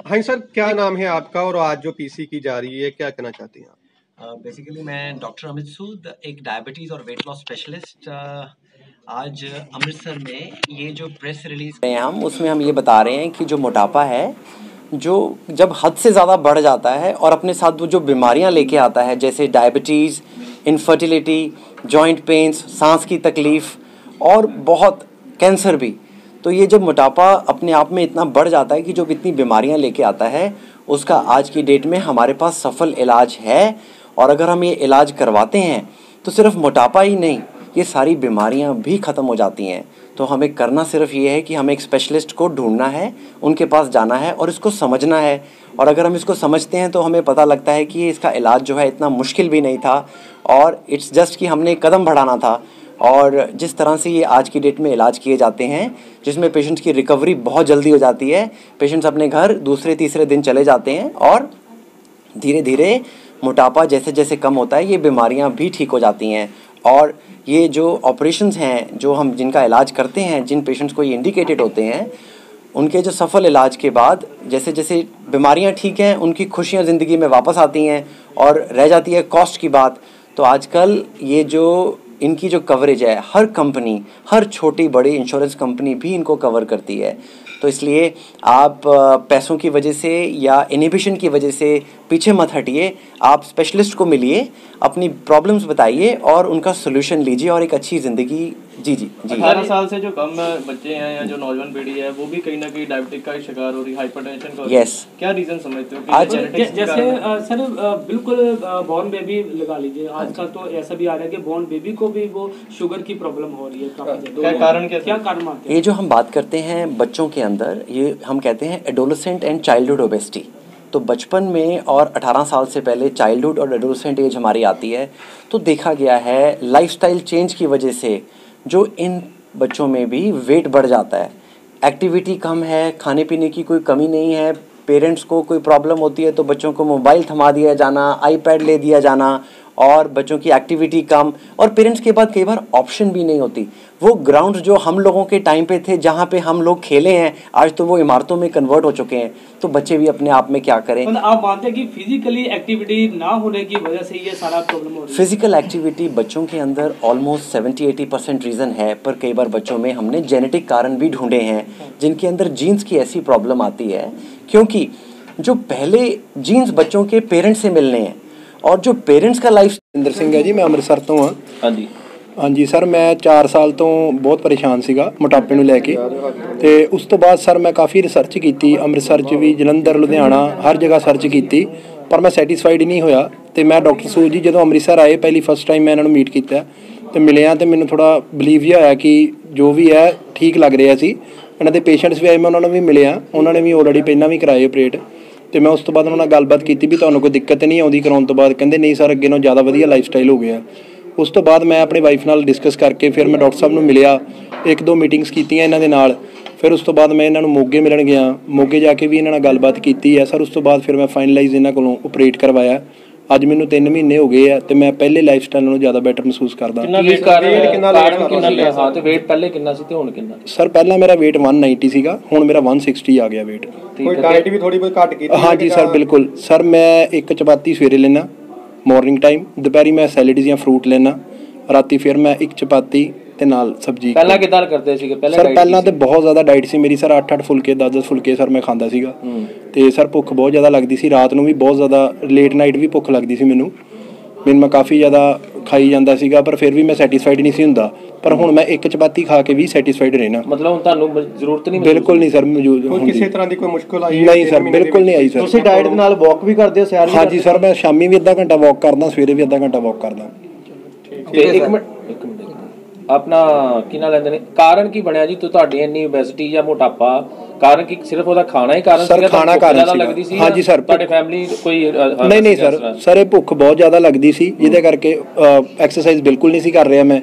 हाँ सर, क्या नाम है आपका और आज जो पीसी की जा रही है क्या कहना चाहते हैं आप? बेसिकली मैं डॉक्टर अमित सूद, एक डायबिटीज़ और वेट लॉस स्पेशलिस्ट। आज अमृतसर में ये जो प्रेस रिलीज हम उसमें हम ये बता रहे हैं कि जो मोटापा है, जो जब हद से ज़्यादा बढ़ जाता है और अपने साथ वो जो बीमारियां लेके आता है, जैसे डायबिटीज़, इनफर्टिलिटी, जॉइंट पेन्स, सांस की तकलीफ़ और बहुत कैंसर भी, तो ये जब मोटापा अपने आप में इतना बढ़ जाता है कि जो इतनी बीमारियां लेके आता है, उसका आज की डेट में हमारे पास सफल इलाज है। और अगर हम ये इलाज करवाते हैं तो सिर्फ मोटापा ही नहीं, ये सारी बीमारियां भी ख़त्म हो जाती हैं। तो हमें करना सिर्फ ये है कि हमें एक स्पेशलिस्ट को ढूंढना है, उनके पास जाना है और इसको समझना है। और अगर हम इसको समझते हैं तो हमें पता लगता है कि इसका इलाज जो है इतना मुश्किल भी नहीं था और इट्स जस्ट कि हमने कदम बढ़ाना था। और जिस तरह से ये आज की डेट में इलाज किए जाते हैं, जिसमें पेशेंट्स की रिकवरी बहुत जल्दी हो जाती है, पेशेंट्स अपने घर दूसरे तीसरे दिन चले जाते हैं और धीरे धीरे मोटापा जैसे जैसे कम होता है, ये बीमारियां भी ठीक हो जाती हैं। और ये जो ऑपरेशंस हैं, जो हम जिनका इलाज करते हैं, जिन पेशेंट्स को ये इंडिकेटेड होते हैं, उनके जो सफल इलाज के बाद जैसे जैसे बीमारियां ठीक हैं, उनकी खुशियां ज़िंदगी में वापस आती हैं और रह जाती है कॉस्ट की बात। तो आजकल ये जो इनकी जो कवरेज है, हर कंपनी, हर छोटी बड़ी इंश्योरेंस कंपनी भी इनको कवर करती है। तो इसलिए आप पैसों की वजह से या इनहिबिशन की वजह से पीछे मत हटिए, आप स्पेशलिस्ट को मिलिए, अपनी प्रॉब्लम्स बताइए और उनका सोल्यूशन लीजिए और एक अच्छी ज़िंदगी जी 18 साल से जो कम बच्चे हैं या जो नौजवान पीढ़ी है, वो भी कहीं ना कहीं डायबिटिक का शिकार हो रही है, हाइपरटेंशन का। यस, क्या रीज़न समझते हो कि आज जैसे सर बिल्कुल बॉर्न बेबी लगा लीजिए, आजकल तो ऐसा भी आ रहा है कि बॉर्न बेबी को भी वो शुगर की प्रॉब्लम हो रही है काफी ज्यादा। क्या कारण मानते हैं? ये जो हम बात करते हैं बच्चों के अंदर, ये हम कहते हैं एडोलेसेंट एंड चाइल्डहुड ओबेसिटी। तो बचपन में और 18 साल से पहले चाइल्डहुड और एडोलेसेंट एज हमारी आती है। तो देखा गया है लाइफस्टाइल चेंज की वजह से जो इन बच्चों में भी वेट बढ़ जाता है। एक्टिविटी कम है, खाने पीने की कोई कमी नहीं है, पेरेंट्स को कोई प्रॉब्लम होती है तो बच्चों को मोबाइल थमा दिया जाना, आईपैड ले दिया जाना और बच्चों की एक्टिविटी कम, और पेरेंट्स के पास कई बार ऑप्शन भी नहीं होती। वो ग्राउंड जो हम लोगों के टाइम पे थे, जहाँ पे हम लोग खेले हैं, आज तो वो इमारतों में कन्वर्ट हो चुके हैं। तो बच्चे भी अपने आप में क्या करें। मतलब आप मानते हैं कि फिजिकली एक्टिविटी ना होने की वजह से ये सारा प्रॉब्लम हो रही है? फिजिकल एक्टिविटी बच्चों के अंदर ऑलमोस्ट 70-80% रीज़न है, पर कई बार बच्चों में हमने जेनेटिक कारण भी ढूंढे हैं जिनके अंदर जीन्स की ऐसी प्रॉब्लम आती है, क्योंकि जो पहले जीन्स बच्चों के पेरेंट्स से मिलने हैं और जो पेरेंट्स का लाइफ। इंदर सिंह है जी, मैं ਅੰਮ੍ਰਿਤਸਰ ਤੋਂ ਹਾਂ। ਹਾਂਜੀ ਹਾਂਜੀ ਸਰ, ਮੈਂ 4 ਸਾਲ ਤੋਂ ਬਹੁਤ ਪਰੇਸ਼ਾਨ ਸੀਗਾ ਮੋਟਾਪੇ ਨੂੰ ਲੈ ਕੇ, ਤੇ ਉਸ ਤੋਂ ਬਾਅਦ ਸਰ ਮੈਂ ਕਾਫੀ ਰਿਸਰਚ ਕੀਤੀ, ਅੰਮ੍ਰਿਤਸਰ 'ਚ ਵੀ, ਜਲੰਧਰ, ਲੁਧਿਆਣਾ, ਹਰ ਜਗ੍ਹਾ ਸਰਚ ਕੀਤੀ, ਪਰ ਮੈਂ ਸੈਟੀਸਫਾਈਡ ਨਹੀਂ ਹੋਇਆ। ਤੇ ਮੈਂ ਡਾਕਟਰ ਸੂਦ ਜੀ ਜਦੋਂ ਅੰਮ੍ਰਿਤਸਰ ਆਏ, ਪਹਿਲੀ ਫਸਟ ਟਾਈਮ ਮੈਂ ਇਹਨਾਂ ਨੂੰ ਮੀਟ ਕੀਤਾ ਤੇ ਮਿਲਿਆ, ਤੇ ਮੈਨੂੰ ਥੋੜਾ ਬਿਲੀਵ ਜਿਹਾ ਹੋਇਆ ਕਿ ਜੋ ਵੀ ਹੈ ਠੀਕ ਲੱਗ ਰਿਹਾ ਸੀ। ਇਹਨਾਂ ਦੇ ਪੇਸ਼ੈਂਟਸ ਵੀ ਆਏ, ਮੈਂ ਉਹਨਾਂ ਨੂੰ ਵੀ ਮਿਲਿਆ, ਉਹਨਾਂ ਨੇ ਵੀ ਆਲਰੇਡੀ ਪਹਿਲਾਂ ਵੀ ਕਰਾਏ ਆਪਰੇਟ। ਤੇ ਮੈਂ ਉਸ ਤੋਂ ਬਾਅਦ ਉਹਨਾਂ ਨਾਲ ਗੱਲਬਾਤ ਕੀਤੀ ਵੀ ਤੁਹਾਨੂੰ ਕੋਈ ਦਿੱਕਤ ਨਹੀਂ ਆਉਂਦੀ ਕਰਾਉਣ ਤੋਂ ਬਾਅਦ? ਕਹਿੰਦੇ ਨਹੀਂ ਸਰ, ਅੱਗੇ ਨਾਲੋਂ ਜ਼ਿਆਦਾ ਵਧੀਆ ਲਾਈਫ ਸਟਾਈਲ ਹੋ ਗਿਆ। ਉਸ ਤੋਂ ਬਾਅਦ ਮੈਂ ਆਪਣੀ ਵਾਈਫ ਨਾਲ ਡਿਸਕਸ ਕਰਕੇ ਫਿਰ ਮੈਂ ਡਾਕਟਰ ਸਾਹਿਬ ਨੂੰ ਮਿਲਿਆ, 1-2 ਮੀਟਿੰਗਸ ਕੀਤੀਆਂ ਇਹਨਾਂ ਦੇ ਨਾਲ। ਫਿਰ ਉਸ ਤੋਂ ਬਾਅਦ ਮੈਂ ਇਹਨਾਂ ਨੂੰ ਮੋਗੇ ਮਿਲਣ ਗਿਆ, ਮੋਗੇ ਜਾ ਕੇ ਵੀ ਇਹਨਾਂ ਨਾਲ ਗੱਲਬਾਤ ਕੀਤੀ ਹੈ ਸਰ। ਉਸ ਤੋਂ ਬਾਅਦ ਫਿਰ ਮੈਂ ਫਾਈਨਲਾਈਜ਼ ਇਹਨਾਂ ਕੋਲੋਂ ਆਪਰੇਟ ਕਰਵਾਇਆ। ਅੱਜ ਮੈਨੂੰ 3 ਮਹੀਨੇ ਹੋ ਗਏ ਆ ਤੇ ਮੈਂ ਪਹਿਲੇ ਲਾਈਫ ਸਟਾਈਲ ਨਾਲੋਂ ਜ਼ਿਆਦਾ ਬੈਟਰ ਮਹਿਸੂਸ ਕਰਦਾ। ਸਰ ਪਹਿਲਾਂ ਮੇਰਾ weight 190 ਸੀਗਾ, ਹੁਣ ਮੇਰਾ 160 ਆ ਗਿਆ weight। ਕੋਈ ਡਾਈਟ ਵੀ ਥੋੜੀ ਬਹੁਤ ਘੱਟ ਕੀਤੀ? ਹਾਂਜੀ ਸਰ ਬਿਲਕੁਲ ਸਰ, ਮੈਂ 1 ਚਪਾਤੀ ਸਵੇਰੇ ਲੈਣਾ ਮਾਰਨਿੰਗ ਟਾਈਮ, ਦੁਪਹਿਰੀ ਮੈਂ ਸੈਲਡ ਜਾਂ ਫਰੂਟ ਲੈਣਾ, ਰਾਤੀ ਫਿਰ ਮੈਂ 1 ਚਪਾਤੀ ਤੇ ਨਾਲ ਸਬਜ਼ੀ। ਪਹਿਲਾਂ ਕਿਦਾਂ ਕਰਦੇ ਸੀਗੇ? ਸਰ ਪਹਿਲਾਂ ਤੇ ਬਹੁਤ ਜ਼ਿਆਦਾ ਡਾਈਟ ਸੀ ਮੇਰੀ ਸਰ, 8-8 ਫੁਲਕੇ 10-10 ਫੁਲਕੇ ਸਰ ਮੈਂ ਖਾਂਦਾ ਸੀਗਾ। ਤੇ ਸਰ ਭੁੱਖ ਬਹੁਤ ਜ਼ਿਆਦਾ ਲੱਗਦੀ ਸੀ, ਰਾਤ ਨੂੰ ਵੀ ਬਹੁਤ ਜ਼ਿਆਦਾ ਲੇਟ ਨਾਈਟ ਵੀ ਭੁੱਖ ਲੱਗਦੀ ਸੀ ਮੈਨੂੰ ਮੈਂ ਕਾਫੀ ਜ਼ਿਆਦਾ ਖਾਈ ਜਾਂਦਾ ਸੀਗਾ, ਪਰ ਫਿਰ ਵੀ ਮੈਂ ਸੈਟੀਸਫਾਈਡ ਨਹੀਂ ਸੀ ਹੁੰਦਾ। ਪਰ ਹੁਣ ਮੈਂ 1 ਚਪਾਤੀ ਖਾ ਕੇ ਵੀ ਸੈਟੀਸਫਾਈਡ ਰਹਿਣਾ। ਮਤਲਬ ਹੁਣ ਤੁਹਾਨੂੰ ਜ਼ਰੂਰਤ ਨਹੀਂ? ਬਿਲਕੁਲ ਨਹੀਂ ਸਰ, ਮੌਜੂਦ ਕਿਸੇ ਤਰ੍ਹਾਂ ਦੀ ਕੋਈ ਮੁਸ਼ਕਲ ਆਈ ਨਹੀਂ ਸਰ, ਬਿਲਕੁਲ ਨਹੀਂ ਆਈ ਸਰ। ਤੁਸੀਂ ਡਾਈਟ ਦੇ ਨਾਲ ਵਾਕ ਵੀ ਕਰਦੇ ਹੋ? ਸੈਰ? ਹਾਂਜੀ ਸਰ, ਮੈਂ ਸ਼ਾਮੀ ਵੀ ਅੱਧਾ ਘੰਟਾ ਵਾਕ ਕਰਦਾ, ਸਵੇਰੇ ਵੀ ਅੱਧਾ ਘੰਟਾ ਵਾਕ ਕਰਦਾ। ਇੱਕ ਮਿੰਟ ਆਪਣਾ ਕੀ ਨਾਲ ਲੈਂਦੇ ਨੇ, ਕਾਰਨ ਕੀ ਬਣਿਆ ਜੀ ਤੁਹਾਡੀ ਇੰਨੀ ਓਬੈਸਿਟੀ ਜਾਂ ਮੋਟਾਪਾ? ਕਾਰਨ ਕੀ ਸਿਰਫ ਉਹਦਾ ਖਾਣਾ ਹੀ ਕਾਰਨ ਸੀਗਾ? ਖਾਣਾ ਕਾਰਨ ਲੱਗਦੀ ਸੀ? ਹਾਂਜੀ ਸਰ। ਤੁਹਾਡੇ ਫੈਮਿਲੀ ਕੋਈ? ਨਹੀਂ ਸਰ, ਇਹ ਭੁੱਖ ਬਹੁਤ ਜ਼ਿਆਦਾ ਲੱਗਦੀ ਸੀ, ਜਿਹਦੇ ਕਰਕੇ ਐਕਸਰਸਾਈਜ਼ ਬਿਲਕੁਲ ਨਹੀਂ ਸੀ ਕਰ ਰਿਹਾ ਮੈਂ,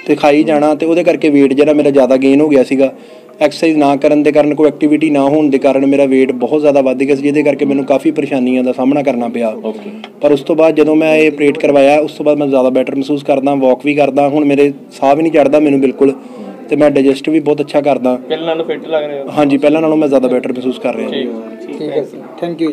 ਤੇ ਖਾਈ ਜਾਣਾ, ਤੇ ਉਹਦੇ ਕਰਕੇ weight ਜਿਹੜਾ ਮੇਰਾ ਜ਼ਿਆਦਾ ਗੇਨ ਹੋ ਗਿਆ ਸੀਗਾ। ਐਕਸਰਸਾਈਜ਼ ਨਾ ਕਰਨ ਦੇ ਕਾਰਨ, ਕੋਈ ਐਕਟੀਵਿਟੀ ਨਾ ਹੋਣ ਦੇ ਕਾਰਨ ਮੇਰਾ weight ਬਹੁਤ ਜ਼ਿਆਦਾ ਵੱਧ ਗਿਆ ਸੀ, ਜਿਹਦੇ ਕਰਕੇ ਮੈਨੂੰ ਕਾਫੀ ਪਰੇਸ਼ਾਨੀਆਂ ਦਾ ਸਾਹਮਣਾ ਕਰਨਾ ਪਿਆ। ਪਰ ਉਸ ਤੋਂ ਬਾਅਦ ਜਦੋਂ ਮੈਂ ਇਹ ਆਪਰੇਟ ਕਰਵਾਇਆ, ਉਸ ਤੋਂ ਬਾਅਦ ਮੈਂ ਜ਼ਿਆਦਾ ਬੈਟਰ ਮਹਿਸੂਸ ਕਰਦਾ, ਵਾਕ ਵੀ ਕਰਦਾ, ਹੁਣ ਮੇਰੇ ਸਾਹ ਵੀ ਨਹੀਂ ਚੜ੍ਹਦਾ ਮੈਨੂੰ ਬਿਲਕੁਲ, ਤੇ ਮੈਂ ਡਾਈਜੈਸਟ ਵੀ ਬਹੁਤ ਅੱਛਾ ਕਰਦਾ। ਪਹਿਲਾਂ ਨਾਲੋਂ ਫਿੱਟ ਲੱਗ ਰਹੇ ਹੋ? ਹਾਂਜੀ, ਪਹਿਲਾਂ ਨਾਲੋਂ ਮੈਂ ਜ਼ਿਆਦਾ ਬੈਟਰ ਮਹਿਸੂਸ ਕਰ ਰਿਹਾ। ठीक है सर, थैंक यू।